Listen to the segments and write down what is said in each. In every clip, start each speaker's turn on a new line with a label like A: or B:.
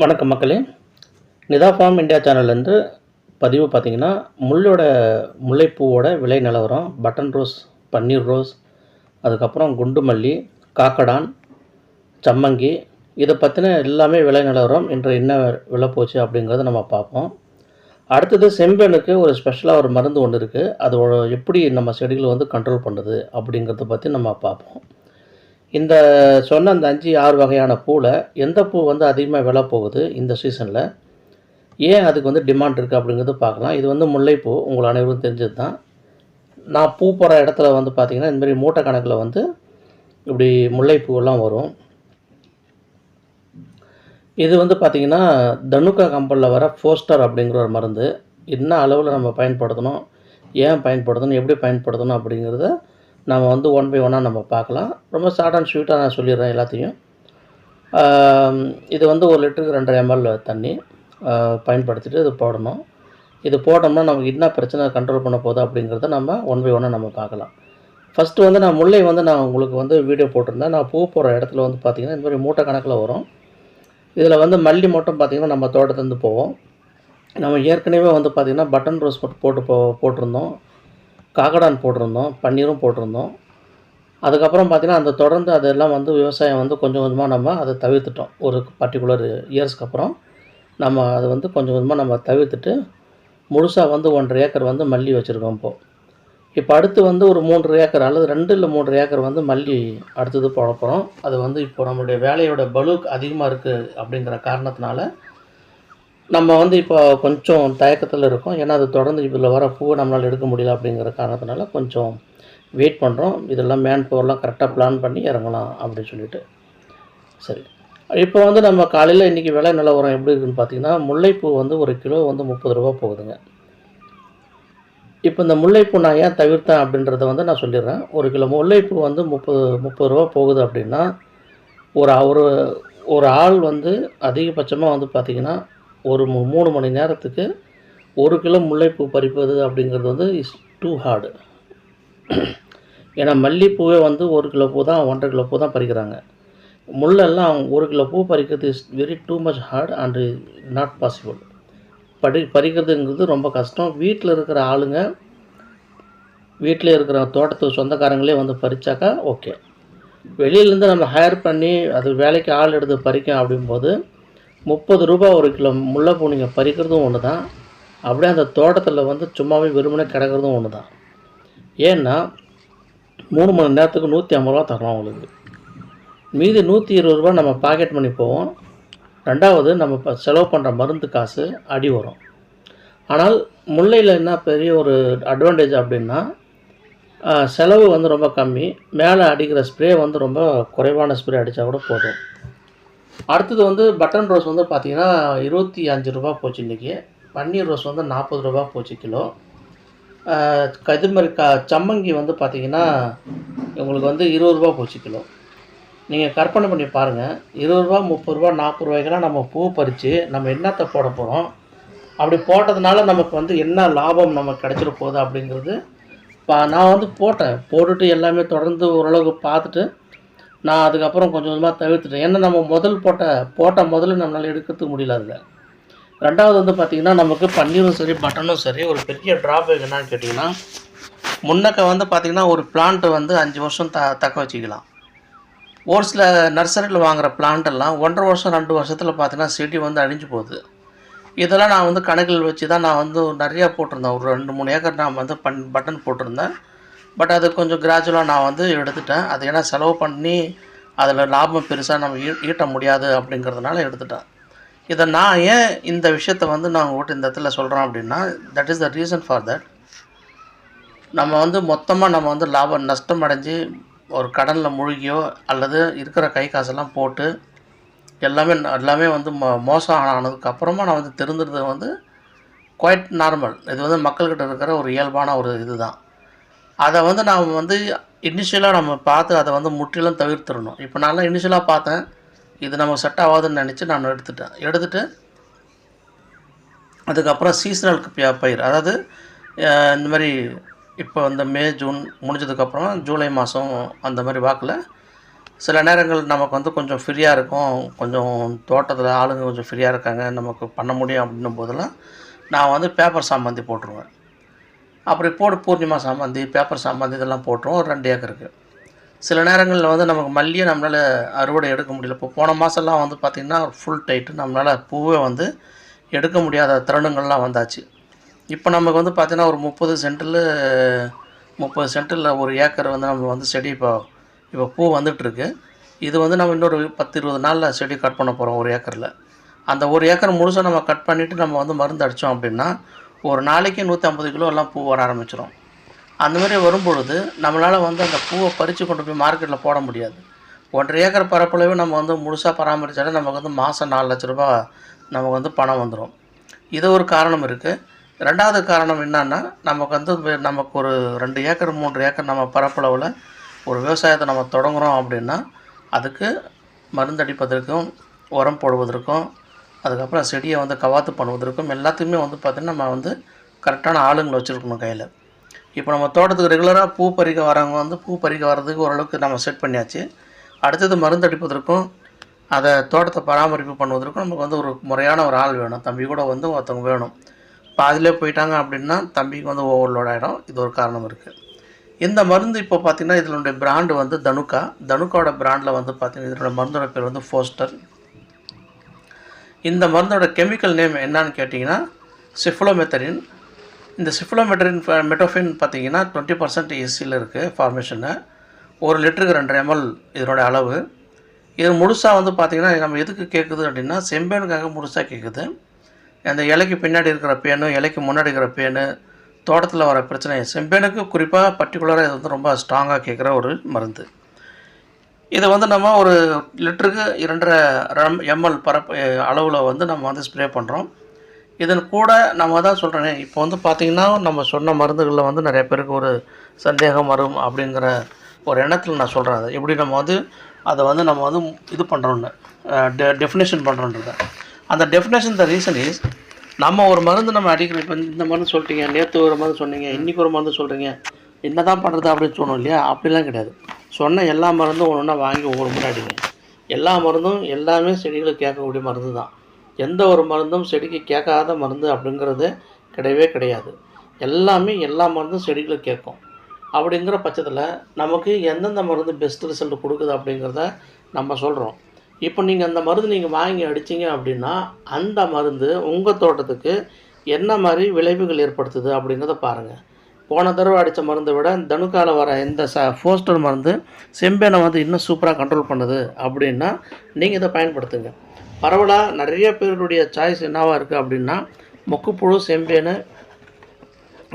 A: வணக்கம் மக்களே. Nita form India சேனல்லேருந்து பதிவு பார்த்தீங்கன்னா, முல்லைப்பூவோட விலை நிலவரம், பட்டன் ரோஸ், பன்னீர் ரோஸ், அதுக்கப்புறம் குண்டு மல்லி, காக்கடான், சம்மங்கி, இதை பற்றின எல்லாமே விலை நிலவரம் இன்று என்ன விலை போச்சு அப்படிங்கிறத நம்ம பார்ப்போம். அடுத்தது செம்பேனுக்கு ஒரு ஸ்பெஷலாக ஒரு மருந்து ஒன்று இருக்குது. அது எப்படி நம்ம செடிகளை வந்து கண்ட்ரோல் பண்ணுது அப்படிங்கிறத பற்றி நம்ம பார்ப்போம். இந்த சொன்ன அந்த 5, 6 வகையான பூவில் எந்த பூ வந்து அதிகமாக விலை போகுது இந்த சீசனில், ஏன் அதுக்கு வந்து டிமாண்ட் இருக்குது அப்படிங்கிறது பார்க்கலாம். இது வந்து முல்லைப்பூ, உங்கள் அனைவரும் தெரிஞ்சது தான். நான் பூ போகிற இடத்துல வந்து பார்த்திங்கன்னா இந்தமாரி மூட்டை கணக்கில் வந்து இப்படி முல்லைப்பூவெல்லாம் வரும். இது வந்து பார்த்திங்கன்னா தனுக்கா கம்பெனியில் வர ஃபோஸ்டர் அப்படிங்கிற ஒரு மருந்து. என்ன அளவில் நம்ம பயன்படுத்தணும், ஏன் பயன்படுத்தணும், எப்படி பயன்படுத்தணும் அப்படிங்கிறத நம்ம வந்து ஒன் பை ஒன்னாக நம்ம பார்க்கலாம். ரொம்ப ஷார்ட் அண்ட் ஸ்வீட்டாக நான் சொல்லிடுறேன் எல்லாத்தையும். இது வந்து 1 லிட்டருக்கு 2.5 ml தண்ணி பயன்படுத்திட்டு இது போடணும். இது போட்டோம்னா நமக்கு என்ன பிரச்சனை கண்ட்ரோல் பண்ண போகுது அப்படிங்கிறத நம்ம ஒன் பை ஒன்னாக நம்ம பார்க்கலாம். ஃபஸ்ட்டு வந்து நான் முல்லை வந்து நான் உங்களுக்கு வந்து வீடியோ போட்டிருந்தேன். நான் பூ போகிற இடத்துல வந்து பார்த்திங்கன்னா இந்த மாதிரி மூட்டை கணக்கில் வரும். இதில் வந்து மல்லி மட்டும் பார்த்திங்கன்னா நம்ம தோட்டத்துலேருந்து போவோம். நம்ம ஏற்கனவே வந்து பார்த்திங்கன்னா பட்டன் ரோஸ் போட்டிருந்தோம், காக்கடான் போட்டிருந்தோம், பன்னீரும் போட்டிருந்தோம். அதுக்கப்புறம் பார்த்திங்கன்னா அந்த தொடர்ந்து அதெல்லாம் வந்து விவசாயம் வந்து கொஞ்சம் கொஞ்சமாக நம்ம அதை தவிர்த்துட்டோம். ஒரு பர்டிகுலர் இயர்ஸ்க்கு அப்புறம் நம்ம அதை வந்து கொஞ்சம் கொஞ்சமாக நம்ம தவிர்த்துட்டு முழுசாக வந்து 1.5 ஏக்கர் வந்து மல்லி வச்சுருக்கோம். இப்போ அடுத்து வந்து ஒரு 3 ஏக்கர் அல்லது 2 இல்லை 3 ஏக்கர் வந்து மல்லி அடுத்தது போட போகிறோம். அது வந்து இப்போ நம்மளுடைய வேலையோட பலுக் அதிகமாக இருக்குது அப்படிங்கிற காரணத்தினால நம்ம வந்து இப்போ கொஞ்சம் தயக்கத்தில் இருக்கோம். ஏன்னா அது தொடர்ந்து இதில் வர பூவை நம்மளால் எடுக்க முடியல அப்படிங்கிற காரணத்தினால கொஞ்சம் வெயிட் பண்ணுறோம். இதெல்லாம் மேன் பவர்லாம் கரெக்டாக பிளான் பண்ணி இறங்கலாம் அப்படின்னு சொல்லிட்டு. சரி, இப்போ வந்து நம்ம காலையில் இன்றைக்கி விலை நிலவரம் எப்படி இருக்குதுன்னு பார்த்திங்கன்னா, முல்லைப்பூ வந்து 1 கிலோ வந்து 30 ரூபா போகுதுங்க. இப்போ இந்த முல்லைப்பூ நான் ஏன் தவிர்த்தேன் அப்படின்றத வந்து நான் சொல்லிடுறேன். 1 கிலோ முல்லைப்பூ வந்து 30 ரூபா போகுது அப்படின்னா, ஒரு ஆள் வந்து அதிகபட்சமாக வந்து பார்த்திங்கன்னா ஒரு 3 மணி நேரத்துக்கு 1 கிலோ முல்லைப்பூ பறிப்பது அப்படிங்கிறது வந்து இஸ் டூ ஹார்டு. ஏன்னா மல்லிப்பூவே வந்து 1 கிலோ பூ தான், 1.5 கிலோ பூ தான் பறிக்கிறாங்க. முள்ளெல்லாம் 1 கிலோ பூ பறிக்கிறது is very too much hard and not possible. பறிக்கிறதுங்கிறது ரொம்ப கஷ்டம். வீட்டில் இருக்கிற ஆளுங்க, வீட்டில் இருக்கிற தோட்டத்துக்கு சொந்தக்காரங்களே வந்து பறித்தாக்கா ஓகே. வெளியிலேருந்து நம்ம ஹையர் பண்ணி அது வேலைக்கு ஆள் எடுத்து பறிக்கும் அப்படிங்கும்போது 30 ரூபா 1 கிலோ முல்லைப்பூ நீங்கள் பறிக்கிறதும் ஒன்று தான். அப்படியே அந்த தோட்டத்தில் வந்து சும்மாவே வெறுமனே கிடக்கிறதும் ஒன்று தான். ஏன்னா 3 மணி நேரத்துக்கு 150 ரூபா தரோம் அவங்களுக்கு. மீதி 120 ரூபா நம்ம பாக்கெட் மணி போவோம். ரெண்டாவது நம்ம இப்போ செலவு பண்ணுற மருந்து காசு அடி வரும். ஆனால் முல்லையில் என்ன பெரிய ஒரு அட்வான்டேஜ் அப்படின்னா, செலவு வந்து ரொம்ப கம்மி. மேலே அடிக்கிற ஸ்ப்ரே வந்து ரொம்ப குறைவான ஸ்ப்ரே அடித்தா கூட போதும். அடுத்தது வந்து பட்டன் ரோஸ் வந்து பார்த்திங்கன்னா 25 ரூபா போச்சு இன்றைக்கி. பன்னீர் ரோஸ் வந்து 40 ரூபா போச்சு கிலோ. இதுமாதிரி சம்மங்கி வந்து பார்த்திங்கன்னா உங்களுக்கு வந்து 20 ரூபா போச்சு கிலோ. நீங்கள் கற்பனை பண்ணி பாருங்கள், 20 ரூபா, 30 ரூபா, 40 ரூபாய்க்கெல்லாம் நம்ம பூ பறித்து நம்ம என்னத்தை போட போகிறோம், அப்படி போட்டதுனால நமக்கு வந்து என்ன லாபம் நமக்கு கிடச்சிட போகுது அப்படிங்கிறது. நான் வந்து போட்டுட்டு எல்லாமே தொடர்ந்து ஓரளவுக்கு பார்த்துட்டு நான் அதுக்கப்புறம் கொஞ்சம் கொஞ்சமாக தவிர்த்துட்டேன். ஏன்னா நம்ம முதல்ல நம்மளால் எடுக்கிறதுக்கு முடியல. அதில் ரெண்டாவது வந்து பார்த்திங்கன்னா நமக்கு பன்னீரும் சரி பட்டனும் சரி ஒரு பெரிய ட்ராபேக் என்னன்னு கேட்டிங்கன்னா, முன்னக்க வந்து பார்த்திங்கன்னா ஒரு பிளான்ட்டு வந்து 5 வருஷம் தக்க வச்சுக்கலாம். ஒரு சில நர்சரியில் வாங்குகிற பிளான்ட்டெல்லாம் 1.5 வருஷம் 2 வருஷத்தில் பார்த்திங்கன்னா செடி வந்து அழிஞ்சு போகுது. இதெல்லாம் நான் வந்து கணக்கில் வச்சு தான் நான் வந்து நிறையா போட்டிருந்தேன். ஒரு 2-3 ஏக்கர் நான் வந்து பட்டன் போட்டிருந்தேன். பட் அது கொஞ்சம் கிராஜுவலாக நான் வந்து எடுத்துட்டேன். அது ஏன்னா செலவு பண்ணி அதில் லாபம் பெருசாக நம்ம ஈட்ட முடியாது அப்படிங்கிறதுனால எடுத்துட்டேன். இதை நான் ஏன் இந்த விஷயத்தை வந்து நான் உங்கள்கிட்ட இந்த இடத்துல சொல்கிறேன் அப்படின்னா, that is the reason for that. நம்ம வந்து மொத்தமாக நம்ம வந்து நஷ்டம் அடைஞ்சு ஒரு கடனில் மூழ்கியோ அல்லது இருக்கிற கை காசெல்லாம் போட்டு எல்லாமே வந்து மோசம் ஆனதுக்கப்புறமா நான் வந்து தெரிஞ்சுறது வந்து குவைட் நார்மல். இது வந்து மக்கள்கிட்ட இருக்கிற ஒரு இயல்பான ஒரு இது தான். அதை வந்து நாம் வந்து இனிஷியலாக நம்ம பார்த்து அதை வந்து முற்றிலும் தவிர்த்துடணும். இப்போ நான் இனிஷியலாக பார்த்தேன், இது நமக்கு செட் ஆகாதுன்னு நினச்சி நான் எடுத்துட்டு அதுக்கப்புறம் சீசனல் பயிர், அதாவது இந்த மாதிரி இப்போ இந்த மே, ஜூன் முடிஞ்சதுக்கப்புறம் ஜூலை மாதம் அந்த மாதிரி வாக்கில் சில நேரங்கள் நமக்கு வந்து கொஞ்சம் ஃப்ரீயாக இருக்கும், கொஞ்சம் தோட்டத்தில் ஆளுங்க கொஞ்சம் ஃப்ரீயாக இருக்காங்க, நமக்கு பண்ண முடியும் அப்படின்னும் போதெல்லாம் நான் வந்து பேப்பர் சாமந்தி போட்டுருவேன். அப்படி போட்டு பூர்ணிமா சாமந்தி, பேப்பர் சாமந்தி இதெல்லாம் போட்டுருவோம் ஒரு 2 ஏக்கருக்கு. சில நேரங்களில் வந்து நமக்கு மல்லியை நம்மளால் அறுவடை எடுக்க முடியல. இப்போ போன மாதம்லாம் வந்து பார்த்திங்கன்னா ஃபுல் டைட்டு, நம்மளால் பூவே வந்து எடுக்க முடியாத தருணங்கள்லாம் வந்தாச்சு. இப்போ நமக்கு வந்து பார்த்திங்கன்னா ஒரு 30 சென்ட்டில் 1 ஏக்கர் வந்து நம்ம வந்து செடி இப்போ பூ வந்துட்டுருக்கு. இது வந்து நம்ம இன்னொரு 10-20 நாளில் செடி கட் பண்ண போகிறோம் 1 ஏக்கரில். அந்த 1 ஏக்கர் முழுசாக நம்ம கட் பண்ணிவிட்டு நம்ம வந்து மருந்து அடித்தோம் அப்படின்னா ஒரு நாளைக்கு 150 கிலோ எல்லாம் பூ வர ஆரம்பிச்சிடும். அந்தமாதிரி வரும்பொழுது நம்மளால் வந்து அந்த பூவை பறித்து கொண்டு போய் மார்க்கெட்டில் போட முடியாது. 1.5 ஏக்கர் பரப்பளவு நம்ம வந்து முழுசாக பராமரித்தாலே நமக்கு வந்து மாதம் 4 லட்ச ரூபா நமக்கு வந்து பணம் வந்துடும். இது ஒரு காரணம் இருக்குது. 2வது காரணம் என்னன்னா, நமக்கு வந்து நமக்கு ஒரு 2 ஏக்கர் 3 ஏக்கர் நம்ம பரப்பளவில் ஒரு விவசாயத்தை நம்ம தொடங்குகிறோம் அப்படின்னா அதுக்கு மருந்தடிப்பதற்கும், உரம் போடுவதற்கும், அதுக்கப்புறம் செடியை வந்து கவாத்து பண்ணுவதற்கும் எல்லாத்துக்குமே வந்து பார்த்திங்கன்னா நம்ம வந்து கரெக்டான ஆளுங்களை வச்சுருக்கணும் கையில். இப்போ நம்ம தோட்டத்துக்கு ரெகுலராக பூ பறிக்க வரவங்க வந்து பூ பறிக்க வர்றதுக்கு ஓரளவுக்கு நம்ம செட் பண்ணியாச்சு. அடுத்தது மருந்தடிப்பதற்கும், அதை தோட்டத்தை பராமரிப்பு பண்ணுவதற்கும் நமக்கு வந்து ஒரு முறையான ஒரு ஆள் வேணும். தம்பி கூட வந்து ஒருத்தவங்க வேணும். பாதியிலே போயிட்டாங்க அப்படின்னா தம்பிக்கு வந்து ஓவர்லோட் ஆகிடும். இது ஒரு காரணம் இருக்குது. இந்த மருந்து இப்போ பார்த்திங்கன்னா இதனுடைய பிராண்டு வந்து தனுக்கா. தனுக்காவோட பிராண்டில் வந்து பார்த்திங்கன்னா இதனோட மருந்தோட பேர் வந்து ஃபோஸ்டர். இந்த மருந்தோட கெமிக்கல் நேம் என்னான்னு கேட்டிங்கன்னா சிஃப்ளோமெத்தரின். இந்த சிஃப்ளோமெத்தரின் மெட்டோஃபின் பார்த்திங்கன்னா 20% EC இருக்குது ஃபார்மேஷனு. 1 லிட்டருக்கு 2 ml இதனோட அளவு. இது முழுசாக வந்து பார்த்திங்கன்னா நம்ம எதுக்கு கேட்குது அப்படின்னா செம்பேனுக்காக முழுசாக கேட்குது. அந்த இலைக்கு பின்னாடி இருக்கிற பேனு, இலைக்கு முன்னாடி இருக்கிற பேனு, தோட்டத்தில் வர பிரச்சனை, செம்பேனுக்கு குறிப்பாக பர்டிகுலராக இது வந்து ரொம்ப ஸ்ட்ராங்காக கேட்குற ஒரு மருந்து. இதை வந்து நம்ம ஒரு லிட்டருக்கு 2.5 ml அளவில் வந்து நம்ம வந்து ஸ்ப்ரே பண்ணுறோம். இதன் கூட நம்ம தான் சொல்கிறேனே, இப்போ வந்து பார்த்திங்கன்னா நம்ம சொன்ன மருந்துகளில் வந்து நிறைய பேருக்கு ஒரு சந்தேகம் வரும் அப்படிங்கிற ஒரு எண்ணத்தில் நான் சொல்கிறேன். அதை எப்படி நம்ம வந்து அதை வந்து நம்ம வந்து இது பண்ணுறோன்னு டெஃபினேஷன் பண்ணுறோன்றது. அந்த டெஃபினேஷன் த ரீசன் இஸ், நம்ம ஒரு மருந்து நம்ம அடிக்கிறோம். இப்போ இந்த மருந்து சொல்லிட்டீங்க, நேற்று ஒரு மருந்து சொன்னீங்க, இன்றைக்கி ஒரு மருந்து சொல்கிறீங்க, என்ன தான் பண்ணுறது அப்படின்னு சொன்னோம் இல்லையா? அப்படிலாம் கிடையாது. சொன்ன எல்லா மருந்தும் ஒன்று ஒன்றா வாங்கி ஒவ்வொரு முறை அடிங்க. எல்லா மருந்தும் எல்லாமே செடிகளுக்கு கேட்கக்கூடிய மருந்து தான். எந்த ஒரு மருந்தும் செடிக்கு கேட்காத மருந்து அப்படிங்கிறது கிடையவே கிடையாது. எல்லாமே எல்லா மருந்தும் செடிகளுக்கு கேட்கும். அப்படிங்கிற பட்சத்தில் நமக்கு எந்தெந்த மருந்து பெஸ்ட் ரிசல்ட் கொடுக்குது அப்படிங்கிறத நம்ம சொல்கிறோம். இப்போ நீங்கள் அந்த மருந்து நீங்கள் வாங்கி அடிச்சிங்க அப்படின்னா அந்த மருந்து உங்கள் தோட்டத்துக்கு என்ன மாதிரி விளைவுகள் ஏற்படுத்துது அப்படிங்கிறத பாருங்கள். போன தடவை அடித்த மருந்தை விட தனுக்கால வர இந்த ஃபோஸ்டர் மருந்து செம்பேனை வந்து இன்னும் சூப்பராக கண்ட்ரோல் பண்ணுது அப்படின்னா நீங்கள் இதை பயன்படுத்துங்க. பரவலாக நிறைய பேருடைய சாய்ஸ் என்னவாக இருக்குது அப்படின்னா மொக்குப்புழு, செம்பேனு,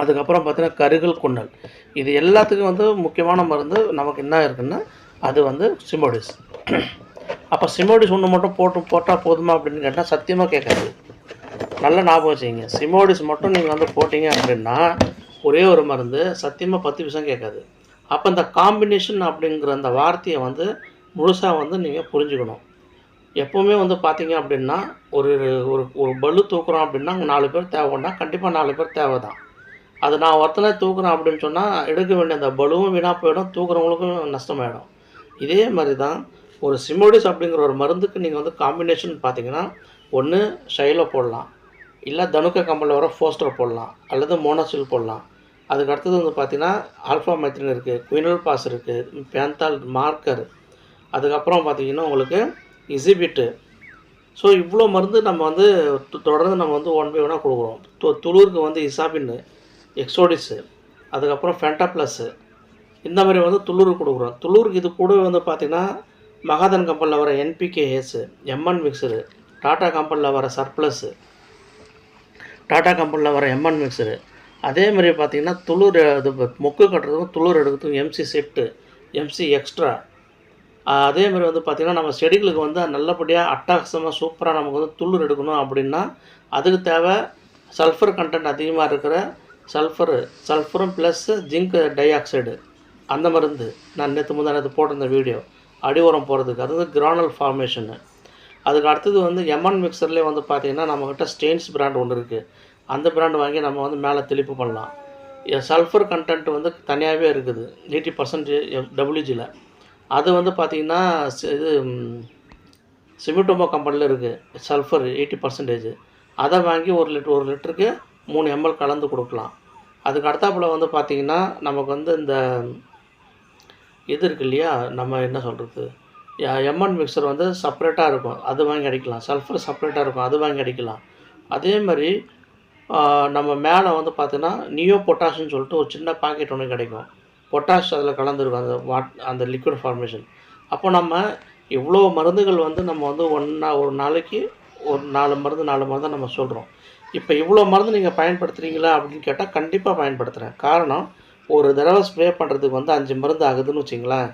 A: அதுக்கப்புறம் பார்த்தீங்கன்னா கருகல், குன்னல், இது எல்லாத்துக்கும் வந்து முக்கியமான மருந்து நமக்கு என்ன இருக்குன்னா அது வந்து சிமோடிஸ். அப்போ சிமோடிஸ் ஒன்று மட்டும் போட்டால் போதுமா அப்படின்னு கேட்டால் சத்தியமாக கேட்காது. நல்லா ஞாபகம் வச்சுங்க. சிமோடிஸ் மட்டும் நீங்கள் வந்து போட்டிங்க அப்படின்னா ஒரே ஒரு மருந்து சத்தியமாக 10% கேட்காது. அப்போ இந்த காம்பினேஷன் அப்படிங்கிற அந்த வார்த்தையை வந்து முழுசாக வந்து நீங்கள் புரிஞ்சுக்கணும். எப்போவுமே வந்து பார்த்தீங்க அப்படின்னா ஒரு ஒரு ஒரு பலு தூக்குறோம் அப்படின்னா 4 பேர் தேவைன்னா கண்டிப்பாக 4 பேர் தேவை தான். அது நான் ஒருத்தனை தூக்குறேன் அப்படின்னு சொன்னால் எடுக்க வேண்டிய அந்த பலுவும் வீணாக போயிடும், தூக்குறவங்களுக்கும் நஷ்டமாயிடும். இதே மாதிரி தான் ஒரு சிமோடிஸ் அப்படிங்கிற ஒரு மருந்துக்கு நீங்கள் வந்து காம்பினேஷன் பார்த்தீங்கன்னா ஒன்று ஷைலோ போடலாம், இல்லை தனுக்கா கம்பெனியில் வர ஃபோஸ்டர் போடலாம், அல்லது மோனோசில் போடலாம். அதுக்கு அடுத்தது வந்து பார்த்திங்கன்னா ஆல்ஃபா மைத்ரின் இருக்குது, குயினல் பாஸ் இருக்குது, பேந்தால் மார்க்கர், அதுக்கப்புறம் பார்த்திங்கன்னா உங்களுக்கு இசிபிட்டு. ஸோ இவ்வளோ மருந்து நம்ம வந்து தொடர்ந்து நம்ம வந்து 1 by 1 கொடுக்குறோம். துளுருக்கு வந்து இசாபின்னு, எக்ஸோடிஸு, அதுக்கப்புறம் ஃபென்டா ப்ளஸ்ஸு, இந்த மாதிரி வந்து துளுருக்கு கொடுக்குறோம். துளுருக்கு இது கூட வந்து பார்த்திங்கன்னா மகாதன் கம்பெனியில் வர NPKS, MN மிக்சரு, டாட்டா கம்பெனியில் வர சர்ப்ளஸ்ஸு, டாட்டா கம்பெனியில் வர MN மிக்சரு. அதே மாதிரி பார்த்திங்கன்னா துளுர் இது மொக்கு கட்டுறதுக்கும் துளுர் எடுக்கிறதுக்கும் MC செட்டு, MC எக்ஸ்ட்ரா. அதே மாதிரி வந்து பார்த்திங்கன்னா நம்ம செடிகளுக்கு வந்து நல்லபடியாக அட்டகாசமாக சூப்பராக நமக்கு வந்து துளுர் எடுக்கணும் அப்படின்னா அதுக்கு தேவை சல்ஃபர் கண்டென்ட் அதிகமாக இருக்கிற சல்ஃபரும் ப்ளஸ் ஜிங்க் டை ஆக்சைடு, அந்த மருந்து நான் நேற்று போட்டிருந்த வீடியோ அடி உரம் போகிறதுக்கு, அது வந்து கிரானல் ஃபார்மேஷனு. அதுக்கு அடுத்தது வந்து MN மிக்சர்லேயே வந்து பார்த்திங்கன்னா நம்மக்கிட்ட ஸ்டெயின்ஸ் பிராண்ட் ஒன்று இருக்குது. அந்த பிராண்ட் வாங்கி நம்ம வந்து மேலே தெளிப்பு பண்ணலாம். சல்ஃபர் கண்டென்ட் வந்து தனியாகவே இருக்குது 80% WGயில். அது வந்து பார்த்திங்கன்னா இது சிமிட்டோமோ கம்பெனியில் இருக்குது சல்ஃபர் 80%. அதை வாங்கி ஒரு லிட்டருக்கு 3 ml கலந்து கொடுக்கலாம். அதுக்கு அடுத்தாப்புல வந்து பார்த்திங்கன்னா நமக்கு வந்து இந்த இது இருக்குது இல்லையா, நம்ம என்ன சொல்கிறது, எம்என் மிக்சர் வந்து செப்பரேட்டாக இருக்கும், அது வாங்கி அடிக்கலாம். சல்ஃபர் செப்பரேட்டாக இருக்கும், அது வாங்கி அடிக்கலாம். அதே மாதிரி நம்ம மேலே வந்து பார்த்தீங்கன்னா நியோ பொட்டாஷ்னு சொல்லிட்டு ஒரு சின்ன பாக்கெட் ஒன்று கிடைக்கும். பொட்டாஷ் அதில் கலந்துருக்கும், அந்த லிக்விட் ஃபார்மேஷன். அப்போ நம்ம இவ்வளோ மருந்துகள் வந்து நம்ம வந்து ஒரு நாளைக்கு ஒரு 4 மருந்து நம்ம சொல்கிறோம். இப்போ இவ்வளோ மருந்து நீங்கள் பயன்படுத்துகிறீங்களா அப்படின்னு கேட்டால் கண்டிப்பாக பயன்படுத்துகிறேன். காரணம், ஒரு தடவை ஸ்ப்ரே பண்ணுறதுக்கு வந்து 5 மருந்து ஆகுதுன்னு வச்சிங்களேன்.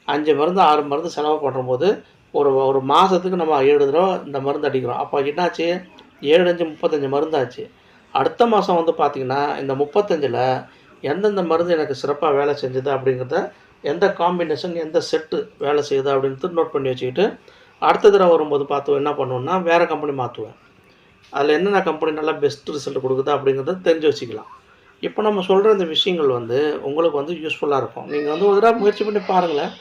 A: 5 மருந்து 6 மருந்து செலவு பண்ணும்போது ஒரு மாதத்துக்கு நம்ம 7 தடவை இந்த மருந்து அடிக்கிறோம். அப்போ என்னாச்சு, 7 5 35 மருந்து ஆச்சு. அடுத்த மாதம் வந்து பார்த்திங்கன்னா இந்த 35ல் எந்தெந்த மருந்து எனக்கு சிறப்பாக வேலை செஞ்சுது அப்படிங்கிறத, எந்த காம்பினேஷன் எந்த செட்டு வேலை செய்யுது அப்படின்ட்டு நோட் பண்ணி வச்சுக்கிட்டு, அடுத்த தடவை வரும்போது பார்த்து என்ன பண்ணுவேன்னா வேறு கம்பெனி மாற்றுவேன். அதில் என்னென்ன கம்பெனி நல்லா பெஸ்ட் ரிசல்ட் கொடுக்குது அப்படிங்கிறத தெரிஞ்சு வச்சுக்கலாம். இப்போ நம்ம சொல்கிற இந்த விஷயங்கள் வந்து உங்களுக்கு வந்து யூஸ்ஃபுல்லாக இருக்கும். நீங்கள் வந்து ஒரு தடவை முயற்சி பண்ணி பாருங்களேன்.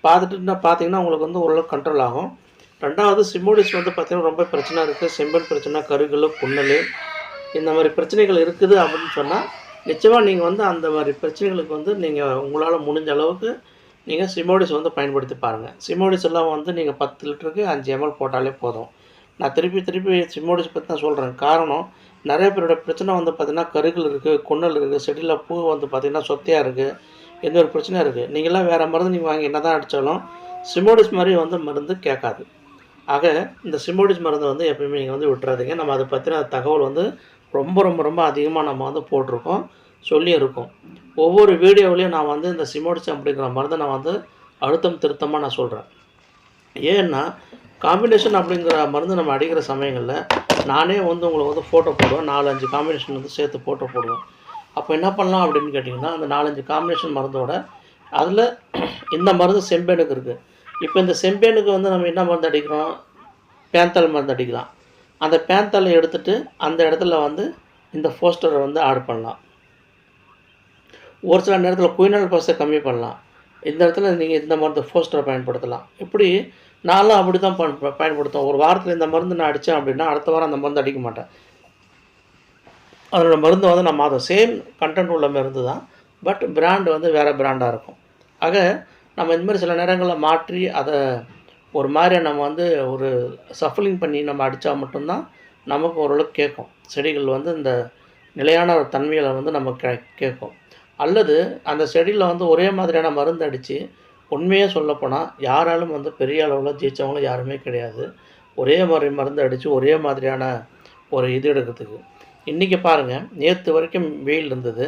A: பார்த்துட்டு பார்த்தீங்கன்னா உங்களுக்கு வந்து ஓரளவுக்கு கண்ட்ரோல் ஆகும். 2வது சிமோடிஸ் வந்து பார்த்திங்கன்னா ரொம்ப பிரச்சனை இருக்குது. செம்பல் பிரச்சனை, கருகல், புண்ணல், இந்த மாதிரி பிரச்சனைகள் இருக்குது அப்படின்னு சொன்னால் நிச்சயமாக நீங்கள் வந்து அந்த மாதிரி பிரச்சனைகளுக்கு வந்து நீங்கள் உங்களால் முடிஞ்ச அளவுக்கு நீங்கள் சிமோடிஸ் வந்து பயன்படுத்தி பாருங்கள். சிமோடிஸ் எல்லாம் வந்து நீங்கள் 10 லிட்டருக்கு 5 ml போட்டாலே போதும். நான் திருப்பி சிமோடிஸ் பற்றி தான் சொல்கிறேன். காரணம், நிறைய பேரோட பிரச்சனை வந்து பார்த்திங்கன்னா கருகல் இருக்குது, குன்னல் இருக்குது, செடியில் பூ வந்து பார்த்திங்கன்னா சொத்தையாக இருக்குது, எந்த ஒரு பிரச்சனையும் இருக்குது. நீங்களாம் வேறு மருந்து நீங்கள் வாங்கி என்ன தான் அடித்தாலும் சிமோடிஸ் மாதிரி வந்து மருந்து கேட்காது. ஆக இந்த சிமோடிஸ் மருந்து வந்து எப்பயுமே நீங்கள் வந்து விட்டுறாதீங்க. நம்ம அதை பற்றின தகவல் வந்து ரொம்ப அதிகமாக நம்ம வந்து போட்டிருக்கோம், சொல்லியிருக்கோம். ஒவ்வொரு வீடியோவிலையும் நான் வந்து இந்த சிமோடிஸ் அப்படிங்கிற மருந்தை நான் வந்து அழுத்தம் திருத்தமாக நான் சொல்கிறேன். ஏன்னா காம்பினேஷன் அப்படிங்கிற மருந்து நம்ம அடிக்கிற சமயங்களில் நானே வந்து உங்களுக்கு வந்து ஃபோட்டோ போடுவேன், 4-5 காம்பினேஷன் வந்து சேர்த்து ஃபோட்டோ போடுவேன். அப்போ என்ன பண்ணலாம் அப்படின்னு கேட்டிங்கன்னா, அந்த 4-5 காம்பினேஷன் மருந்தோட அதில் இந்த மருந்து செம்பேனுக்கு இருக்குது. இப்போ இந்த செம்பேனுக்கு வந்து நம்ம என்ன மருந்து அடிக்கிறோம், பேந்தால் மருந்து அடிக்கலாம். அந்த பேந்தாலை எடுத்துகிட்டு அந்த இடத்துல வந்து இந்த ஃபோஸ்டரை வந்து ஆட் பண்ணலாம். ஒரு சில நேரத்தில் குயினால் பஸ்ஸை கம்மி பண்ணலாம். இந்த இடத்துல நீங்கள் இந்த மருந்து ஃபோஸ்டரை பயன்படுத்தலாம். இப்படி நான்லாம் அப்படி தான் பயன்படுத்துவேன். ஒரு வாரத்தில் இந்த மருந்து நான் அடித்தேன் அப்படின்னா அடுத்த வாரம் அந்த மருந்து அடிக்க மாட்டேன். அதோடய மருந்து வந்து நான் மாதம் சேம் கண்டென்ட் உள்ள மருந்து தான், பட் பிராண்டு வந்து வேறு பிராண்டாக இருக்கும். ஆக நம்ம இந்த மாதிரி சில நேரங்களில் மாற்றி அதை ஒரு மாதிரியாக நம்ம வந்து ஒரு சஃபலிங் பண்ணி நம்ம அடித்தா மட்டும்தான் நமக்கு ஓரளவுக்கு கேட்கும். செடிகள் வந்து இந்த நிலையான ஒரு தன்மைகளை வந்து நம்ம கேட்கும். அல்லது அந்த செடியில் வந்து ஒரே மாதிரியான மருந்து அடித்து, உண்மையாக சொல்லப்போனால் யாராலும் வந்து பெரிய அளவில் ஜெயித்தவங்களும் யாருமே கிடையாது. ஒரே மாதிரி மருந்து அடித்து ஒரே மாதிரியான ஒரு இது எடுக்கிறதுக்கு. இன்றைக்கி பாருங்கள், நேற்று வரைக்கும் வெயில் இருந்தது.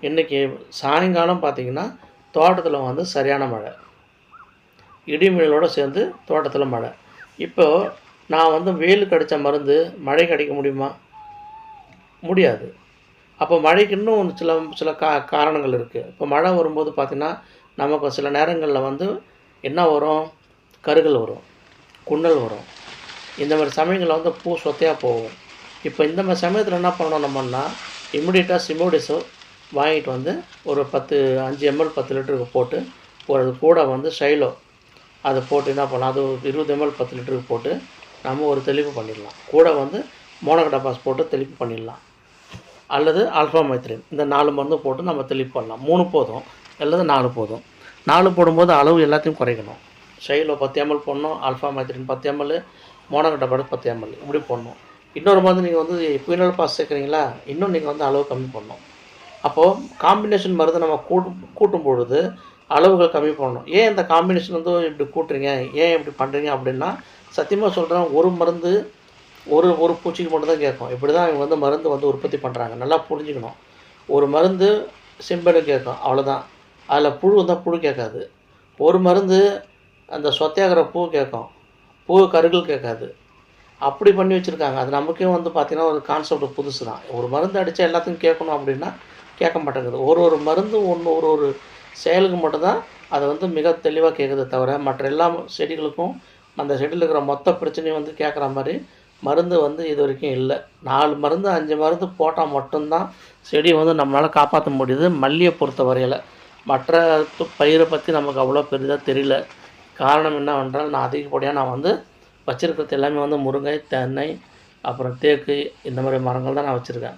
A: இன்றைக்கி சாயங்காலம் பார்த்திங்கன்னா தோட்டத்தில் வந்து சரியான மழை, இடிமின்னலோடு சேர்ந்து தோட்டத்தில் மழை. இப்போது நான் வந்து வெயிலுக்கு அடித்த மருந்து மழைக்கு அடிக்க முடியுமா? முடியாது. அப்போ மழைக்கு இன்னும் சில காரணங்கள் இருக்குது. இப்போ மழை வரும்போது பார்த்திங்கன்னா நமக்கு சில நேரங்களில் வந்து என்ன வரும், கருகல் வரும், குன்னல் வரும். இந்த மாதிரி சமயங்களில் வந்து பூ சொத்தையாக போகும். இப்போ இந்த மாதிரி சமயத்தில் என்ன பண்ணணும் நம்மன்னா, இம்மிடியட்டாக சிமோடிஸோ வாங்கிட்டு வந்து ஒரு 5 ml 10 லிட்டருக்கு போட்டு, அது கூட வந்து ஷைலோ அதை போட்டு என்ன பண்ணலாம், அது 20 ml 10 லிட்டருக்கு போட்டு நம்ம ஒரு தெளிப்பு பண்ணிடலாம். கூட வந்து மோனோக்ரோட்டோபாஸ் போட்டு தெளிப்பு பண்ணிடலாம். அல்லது ஆல்ஃபா மைத்ரின், இந்த 4 மருந்து போட்டு நம்ம தெளிப்பு பண்ணலாம். 3 போதும் அல்லது 4 போதும். 4 போடும்போது அளவு எல்லாத்தையும் குறைக்கணும். ஷைலோ 10 ml போடணும், ஆல்ஃபா மைத்ரின் 10 ml, மோனோக்ரோட்டோபாஸ் 10 ml இப்படி போடணும். இன்னொரு மருந்து நீங்கள் வந்து குயினால் பாஸ் சேர்க்குறீங்களா, இன்னும் நீங்கள் வந்து அளவு கம்மி பண்ணணும். அப்போது காம்பினேஷன் மருந்து நம்ம கூட்டும் பொழுது அளவுகள் கம்மி பண்ணணும். ஏன் இந்த காம்பினேஷன் வந்து இப்படி கூட்டுறீங்க, ஏன் இப்படி பண்ணுறீங்க அப்படின்னா, சத்தியமாக சொல்கிறேன், ஒரு மருந்து ஒரு பூச்சிக்கு மட்டும் தான் கேட்கும். இப்படி தான் இவங்க வந்து மருந்து வந்து உற்பத்தி பண்ணுறாங்க. நல்லா புரிஞ்சுக்கணும். ஒரு மருந்து செம்பேனு கேட்கும், அவ்வளோதான். அதில் புழு வந்தால் புழு கேட்காது. ஒரு மருந்து அந்த சொத்தையாகிற பூ கேட்கும், பூ கருகல் கேட்காது. அப்படி பண்ணி வச்சுருக்காங்க. அது நமக்கே வந்து பார்த்திங்கன்னா ஒரு கான்செப்ட் புதுசு தான். ஒரு மருந்து அடித்தா எல்லாத்தையும் கேட்கணும் அப்படின்னா கேட்க மாட்டேங்குது. ஒரு மருந்து ஒரு செயலுக்கு மட்டும்தான் அது வந்து மிக தெளிவாக கேட்குது தவிர, மற்ற எல்லா செடிகளுக்கும் அந்த செடியில் இருக்கிற மொத்த பிரச்சனையும் வந்து கேட்குற மாதிரி மருந்து வந்து இது வரைக்கும் இல்லை. 4 மருந்து 5 மருந்து போட்டால் மட்டும்தான் செடியை வந்து நம்மளால் காப்பாற்ற முடியுது. மல்லியை பொறுத்த வரையில் மற்ற பயிரை பற்றி நமக்கு அவ்வளோ பெரிதாக தெரியல. காரணம் என்னவென்றால் நான் அதிகப்படியாக நான் வந்து வச்சுருக்கிறது எல்லாமே வந்து முருங்கை, தென்னை, அப்புறம் தேக்கு இந்த மாதிரி மரங்கள் தான் நான் வச்சுருக்கேன்.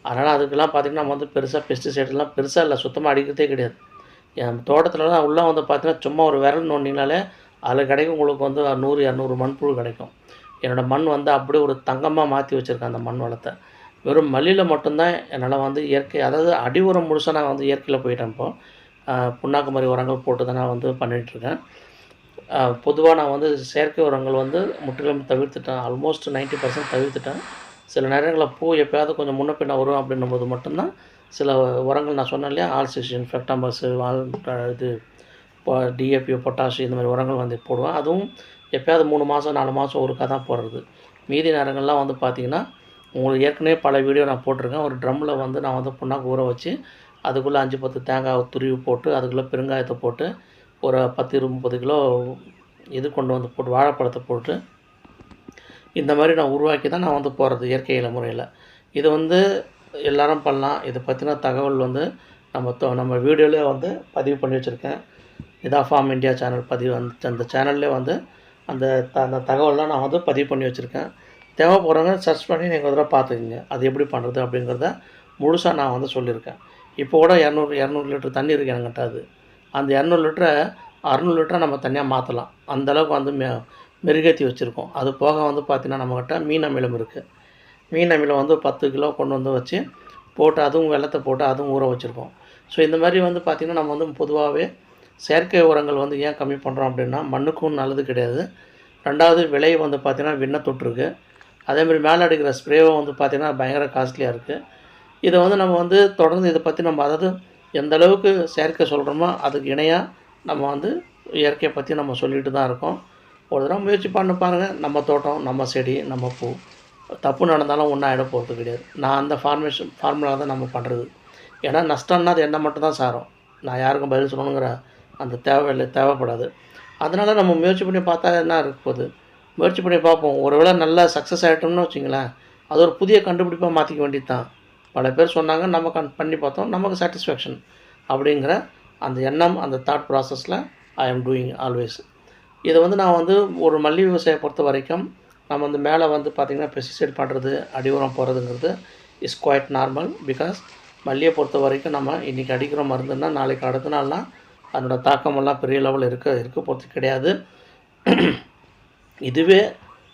A: அதனால் அதுக்கெல்லாம் பார்த்திங்கன்னா நம்ம வந்து பெருசாக பெஸ்டிசைட்லாம் பெருசாக இல்லை, சுத்தமாக அடிக்கிறதே கிடையாது. என் தோட்டத்துலலாம் உள்ளே வந்து பார்த்திங்கன்னா சும்மா ஒரு விரல் நோண்டிங்கனாலே அதில் கிடைக்கும் உங்களுக்கு வந்து 100, 200 மண்புழு கிடைக்கும். என்னோடய மண் வந்து அப்படியே ஒரு தங்கமாக மாற்றி வச்சுருக்கேன் அந்த மண் வளத்தை. வெறும் மல்லியில் மட்டும்தான் என்னால் வந்து இயற்கை, அதாவது அடி உரம் முழுசாக நான் வந்து இயற்கையில் போயிட்டேன். இப்போது புண்ணாக்கு மாதிரி உரங்கள் போட்டு தான் நான் வந்து பண்ணிகிட்ருக்கேன். பொதுவாக நான் வந்து செயற்கை உரங்கள் வந்து முற்றிலும் தவிர்த்துட்டேன். ஆல்மோஸ்ட் 90% தவிர்த்துட்டேன். சில நேரங்களில் பூ எப்போயாவது கொஞ்சம் முன்ன பின்ன வரும் அப்படின்னும்போது மட்டும்தான் சில உரங்கள் நான் சொன்னேன் இல்லையா, ஆல்சிஷியன், ஃபெக்டாம்பஸு, இது டிஏபி, பொட்டாஷ் இந்த மாதிரி உரங்கள் வந்து போடுவேன். அதுவும் எப்போயாவது 3 மாதம் 4 மாதம் ஒருக்கா தான் போடுறது. மீதி நேரங்கள்லாம் வந்து பார்த்திங்கன்னா உங்களுக்கு ஏற்கனவே பல வீடியோ நான் போட்டிருக்கேன். ஒரு ட்ரம்மில் வந்து நான் வந்து புண்ணாக்கு ஊற வச்சு அதுக்குள்ளே 5, 10 தேங்காய் துருவி போட்டு அதுக்குள்ளே பெருங்காயத்தை போட்டு ஒரு 10, 30 கிலோ இது கொண்டு வந்து போட்டு வாழைப்பழத்தை போட்டு இந்த மாதிரி நான் உருவாக்கி தான் நான் வந்து போடுறது இயற்கையில் முறையில். இது வந்து எல்லோரும் பண்ணலாம். இதை பற்றின தகவல் வந்து நம்ம வீடியோவிலே வந்து பதிவு பண்ணி வச்சுருக்கேன். நிதா ஃபார்ம் இந்தியா சேனல் பதிவு அந்த சேனல்லே வந்து அந்த தகவல்லாம் நான் வந்து பதிவு பண்ணி வச்சுருக்கேன். தேவைப்படுறவங்க சர்ச் பண்ணி நீங்கள் ஒரு தடவை பார்த்துக்குங்க அது எப்படி பண்ணுறது அப்படிங்கிறத முழுசாக நான் வந்து சொல்லியிருக்கேன். இப்போ கூட 200 லிட்டர் தண்ணி இருக்குது என்கிட்ட. அது அந்த 200 லிட்டரை 600 லிட்டரை நம்ம தனியாக மாற்றலாம். அந்தளவுக்கு வந்து மெருகேற்றி வச்சுருக்கோம். அது போக வந்து பார்த்திங்கன்னா நம்மக்கிட்ட மீன் அமிலம் இருக்குது. மீன் அமிலம் வந்து 10 கிலோ கொண்டு வந்து வச்சு போட்டு அதுவும் வெல்லத்தை போட்டு அதுவும் ஊற வச்சுருக்கோம். ஸோ இந்த மாதிரி வந்து பார்த்திங்கன்னா நம்ம வந்து பொதுவாகவே செயற்கை உரங்கள் வந்து ஏன் கம்மி பண்ணுறோம் அப்படின்னா மண்ணுக்கும் நல்லது கிடையாது. 2வது விலை வந்து பார்த்திங்கன்னா விண்ண தொற்றுருக்கு. அதேமாதிரி மேலே அடிக்கிற ஸ்ப்ரேவும் வந்து பார்த்திங்கன்னா பயங்கர காஸ்ட்லியாக இருக்குது. இதை வந்து நம்ம வந்து தொடர்ந்து இதை பற்றி நம்ம அதாவது எந்த அளவுக்கு செயற்கை சொல்கிறோமோ அதுக்கு இணையாக நம்ம வந்து இயற்கையை பற்றி நம்ம சொல்லிட்டு தான் இருக்கோம். ஒரு தடவை முயற்சி பண்ணி பாருங்கள். நம்ம தோட்டம், நம்ம செடி, நம்ம பூ, தப்பு நடந்தாலும் ஒன்றும் ஆகிட போகிறது கிடையாது. நான் அந்த ஃபார்முலா தான் நம்ம பண்ணுறது. ஏன்னா நஷ்டம்னா அது என்ன மட்டும் தான் சாரும். நான் யாருக்கும் பதில் சொல்லணுங்கிற அந்த தேவைப்படாது. அதனால் நம்ம முயற்சி பண்ணி பார்த்தா என்ன இருக்க போகுது, முயற்சி பண்ணி பார்ப்போம். ஒருவேளை நல்லா சக்ஸஸ் ஆகிட்டோம்னு வச்சிங்களேன், அது ஒரு புதிய கண்டுபிடிப்பாக மாற்றிக்க வேண்டியது தான். பல பேர் சொன்னாங்க, நம்ம பண்ணி பார்த்தோம், நமக்கு சாட்டிஸ்ஃபேக்ஷன் அப்படிங்கிற அந்த எண்ணம், அந்த தாட் ப்ராசஸில் ஐ ஆம் டூயிங் ஆல்வேஸ். இதை வந்து நான் வந்து ஒரு மல்லி விவசாயம் பொறுத்த வரைக்கும் நம்ம வந்து மேலே வந்து பார்த்திங்கன்னா பெஸ்டிசைட் பண்ணுறது, அடி உரம் போகிறதுங்கிறது இஸ் குவைட் நார்மல். பிகாஸ் மல்லியை பொறுத்த வரைக்கும் நம்ம இன்றைக்கி அடிக்கிற மருந்துன்னா நாளைக்கு அடுத்த நாள்லாம் அதனோட தாக்கமெல்லாம் பெரிய லெவலில் இருக்க போகிறது கிடையாது. இதுவே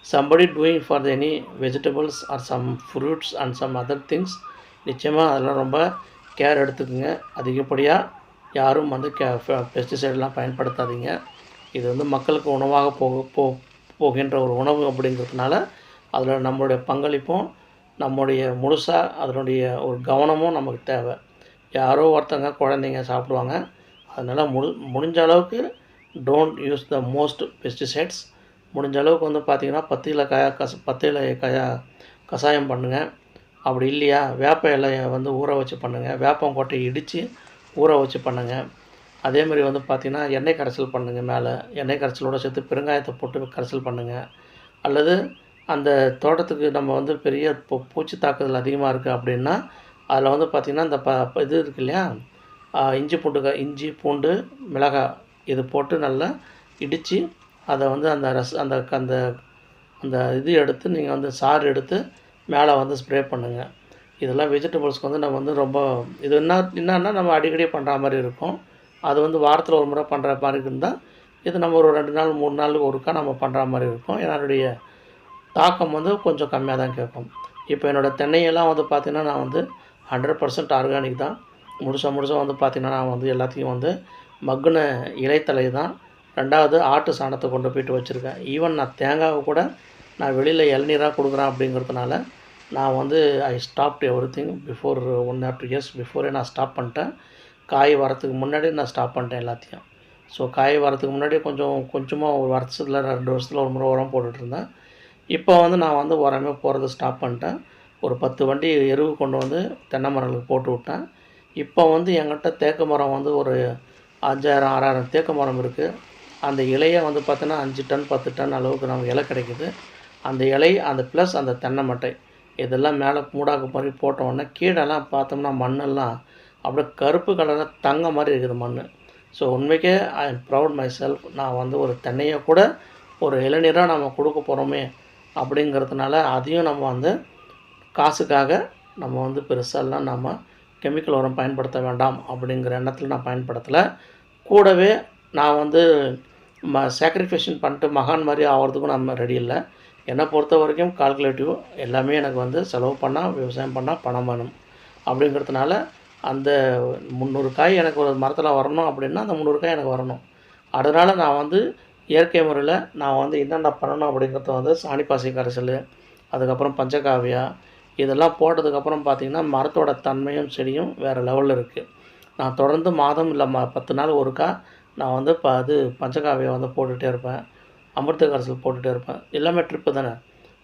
A: somebody doing for any vegetables or some fruits and some other things, நிச்சயமாக அதெல்லாம் ரொம்ப கேர் எடுத்துக்குங்க. அதிகப்படியாக யாரும் வந்து பெஸ்டிசைடெலாம் பயன்படுத்தாதீங்க. இது வந்து மக்களுக்கு உணவாக போகின்ற ஒரு உணவு அப்படிங்கிறதுனால அதில் நம்மளுடைய பங்களிப்பும் நம்முடைய முழுசாக அதனுடைய ஒரு கவனமும் நமக்கு தேவை. யாரோ ஒருத்தங்க குழந்தைங்க சாப்பிடுவாங்க. அதனால் முடிஞ்ச அளவுக்கு don't use the most pesticides. முடிஞ்ச அளவுக்கு வந்து பார்த்திங்கன்னா 10 இலை கஷாயம் பண்ணுங்கள். அப்படி இல்லையா வேப்ப இலையை வந்து ஊற வச்சு பண்ணுங்கள். வேப்பங்கொட்டையை இடித்து ஊற வச்சு பண்ணுங்கள். அதேமாதிரி வந்து பார்த்திங்கன்னா எண்ணெய் கரைசல் பண்ணுங்கள். மேலே எண்ணெய் கரைசலோடு சேர்த்து பெருங்காயத்தை போட்டு கரைசல் பண்ணுங்கள். அல்லது அந்த தோட்டத்துக்கு நம்ம வந்து பெரிய பூச்சி தாக்குதல் அதிகமாக இருக்குது அப்படின்னா அதில் வந்து பார்த்திங்கன்னா இந்த இது இருக்குது இல்லையா, இஞ்சி பூண்டு மிளகாய் இது போட்டு நல்லா இடித்து அதை வந்து அந்த அந்த இது எடுத்து நீங்கள் வந்து சாறு எடுத்து மேலே வந்து ஸ்ப்ரே பண்ணுங்கள். இதெல்லாம் வெஜிடபிள்ஸ்க்கு வந்து நம்ம வந்து ரொம்ப இது என்னன்னா நம்ம அடிக்கடி பண்ணுற மாதிரி இருக்கும். அது வந்து வாரத்தில் ஒரு முறை பண்ணுற மாதிரி இருந்தால் இது நம்ம ஒரு 2 நாள் 3 நாளுக்கு ஒருக்கா நம்ம பண்ணுற மாதிரி இருக்கும். என்னுடைய தாக்கம் வந்து கொஞ்சம் கம்மியாக தான் கேட்கும். இப்போ என்னோடய தென்னையெல்லாம் வந்து பார்த்திங்கன்னா நான் வந்து 100% ஆர்கானிக் தான். முழுசாக வந்து பார்த்திங்கன்னா நான் வந்து எல்லாத்தையும் வந்து மக்குன இலைத்தலை தான். 2வது ஆட்டு சாணத்தை கொண்டு போய்ட்டு வச்சுருக்கேன். ஈவன் நான் தேங்காவை கூட நான் வெளியில் இளநீராக கொடுக்குறேன் அப்படிங்கிறதுனால நான் வந்து ஐ stopped everything before 1 or 2 years before நான் ஸ்டாப் பண்ணிட்டேன். காய் வரத்துக்கு முன்னாடி நான் ஸ்டாப் பண்ணிட்டேன் எல்லாத்தையும். ஸோ காய் வரத்துக்கு முன்னாடி கொஞ்சமாக ஒரு வருஷத்தில் 2 வருஷத்தில் ஒரு முறை உரம் போட்டுட்ருந்தேன். இப்போ வந்து நான் வந்து உரமே போடுறது ஸ்டாப் பண்ணிட்டேன். ஒரு 10 வண்டி எருவு கொண்டு வந்து தென்னை மரங்களுக்கு போட்டு விட்டேன். இப்போ வந்து என்கிட்ட தேக்கு மரம் வந்து ஒரு 5000 6000 தேக்கு மரம் இருக்குது. அந்த இலையை வந்து பார்த்தோன்னா 5 டன் 10 டன் அளவுக்கு நமக்கு இலை கிடைக்குது. அந்த இலை அந்த ப்ளஸ் அந்த தென்னை மட்டை இதெல்லாம் மேலே மூடாக்கு மாதிரி போட்டோன்னே கீழெல்லாம் பார்த்தோம்னா மண்ணெல்லாம் அப்படியே கருப்பு கலரில் தங்க மாதிரி இருக்குது மண். ஸோ உண்மைக்கே I am proud myself. நான் வந்து ஒரு தென்னையை கூட ஒரு இளநீராக நம்ம கொடுக்க போகிறோமே அப்படிங்கிறதுனால அதையும் நம்ம வந்து காசுக்காக நம்ம வந்து பெருசாலாம் நம்ம கெமிக்கல் உரம் பயன்படுத்த வேண்டாம் அப்படிங்கிற எண்ணத்தில் நான் பயன்படுத்தலை. கூடவே நான் வந்து சாக்ரிஃபைஷன் பண்ணிட்டு மகான் மாதிரி ஆகிறதுக்கும் நம்ம ரெடி இல்லை. என்னை பொறுத்த வரைக்கும் கால்குலேட்டிவ் எல்லாமே எனக்கு வந்து செலவு பண்ணால் விவசாயம் பண்ணால் பணம் வேணும் அப்படிங்கிறதுனால அந்த 300 காய் எனக்கு ஒரு மரத்தில் வரணும் அப்படின்னா அந்த 300 காய் எனக்கு வரணும். அதனால் நான் வந்து இயற்கை முறையில் நான் வந்து என்னென்ன பண்ணணும் அப்படிங்கிறத வந்து சாணிப்பாசி கரைசல், அதுக்கப்புறம் பஞ்சகாவியா இதெல்லாம் போட்டதுக்கப்புறம் பார்த்திங்கன்னா மரத்தோட தன்மையும் செடியும் வேறு லெவலில் இருக்குது. நான் தொடர்ந்து மாதம் இல்லை 10 நாள் ஒருக்கா நான் வந்து பஞ்சகாவியை வந்து போட்டுகிட்டே இருப்பேன், அமிர்த கரைசல் போட்டுகிட்டே இருப்பேன். எல்லாமே ட்ரிப்பு தானே,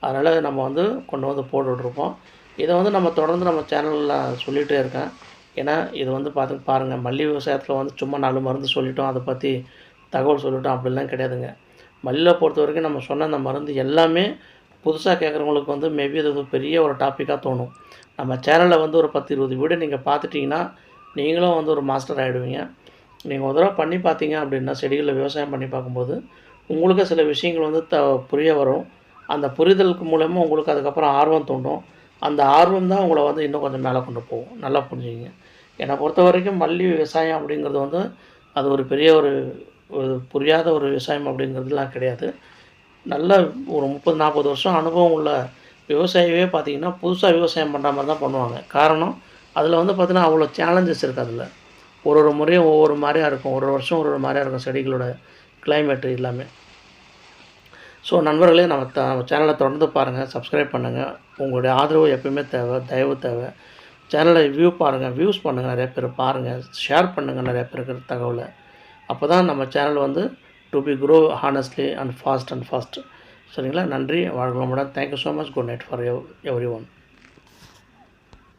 A: அதனால் நம்ம வந்து கொண்டு வந்து போட்டுட்ருப்போம். இதை வந்து நம்ம தொடர்ந்து நம்ம சேனலில் சொல்லிகிட்டே இருக்கேன். ஏன்னா இது வந்து பாருங்கள், மல்லி விவசாயத்தில் வந்து சும்மா 4 மருந்து சொல்லிட்டோம், அதை பற்றி தகவல் சொல்லிட்டோம் அப்படிலாம் கிடையாதுங்க. மல்லியில் பொறுத்த வரைக்கும் நம்ம சொன்ன அந்த மருந்து எல்லாமே புதுசாக கேட்குறவங்களுக்கு வந்து மேபி அது ஒரு பெரிய ஒரு டாப்பிக்காக தோணும். நம்ம சேனலில் வந்து ஒரு 10-20 வீடியோ நீங்கள் பார்த்துட்டிங்கன்னா நீங்களும் வந்து ஒரு மாஸ்டர் ஆகிடுவீங்க. நீங்கள் ஒரு தடவை பண்ணி பார்த்தீங்க அப்படின்னா செடிகளில் விவசாயம் பண்ணி பார்க்கும்போது உங்களுக்கு சில விஷயங்கள் வந்து புரிய வரும். அந்த புரிதலுக்கு மூலமா உங்களுக்கு அதுக்கப்புறம் ஆர்வம் தூண்டும். அந்த ஆர்வம் தான் உங்களை வந்து இன்னும் கொஞ்சம் மேலே கொண்டு போகும். நல்லா புரிஞ்சுக்கங்க. என்னை பொறுத்த வரைக்கும் மல்லி விவசாயம் அப்படிங்கிறது வந்து அது ஒரு பெரிய ஒரு புரியாத ஒரு விவசாயம் அப்படிங்கிறதுலாம் கிடையாது. நல்ல ஒரு 30-40 வருஷம் அனுபவம் உள்ள விவசாயியே பார்த்திங்கன்னா புதுசாக விவசாயம் பண்ணுற மாதிரி தான் பண்ணுவாங்க. காரணம் அதில் வந்து பார்த்திங்கன்னா அவ்வளோ சேலஞ்சஸ் இருக்குது. அதில் ஒரு முறையும் ஒவ்வொரு மாதிரியாக இருக்கும், ஒரு வருஷம் ஒரு மாதிரியாக இருக்கும் செடிகளோட கிளைமேட்டு எல்லாமே. ஸோ நண்பர்களே, நம்ம சேனலை தொடர்ந்து பாருங்கள், சப்ஸ்கிரைப் பண்ணுங்கள். உங்களுடைய ஆதரவு எப்பயுமே தேவை, தயவு தேவை. சேனலை வியூஸ் பண்ணுங்கள், நிறைய பேர் பாருங்கள், ஷேர் பண்ணுங்கள் நிறைய பேருக்கு தகவலை. அப்போ தான் நம்ம சேனல் வந்து to be grow honestly and fast. சரிங்களா? நன்றி, வாழ்க வளமுடன். Thank you so much. Good night for every one.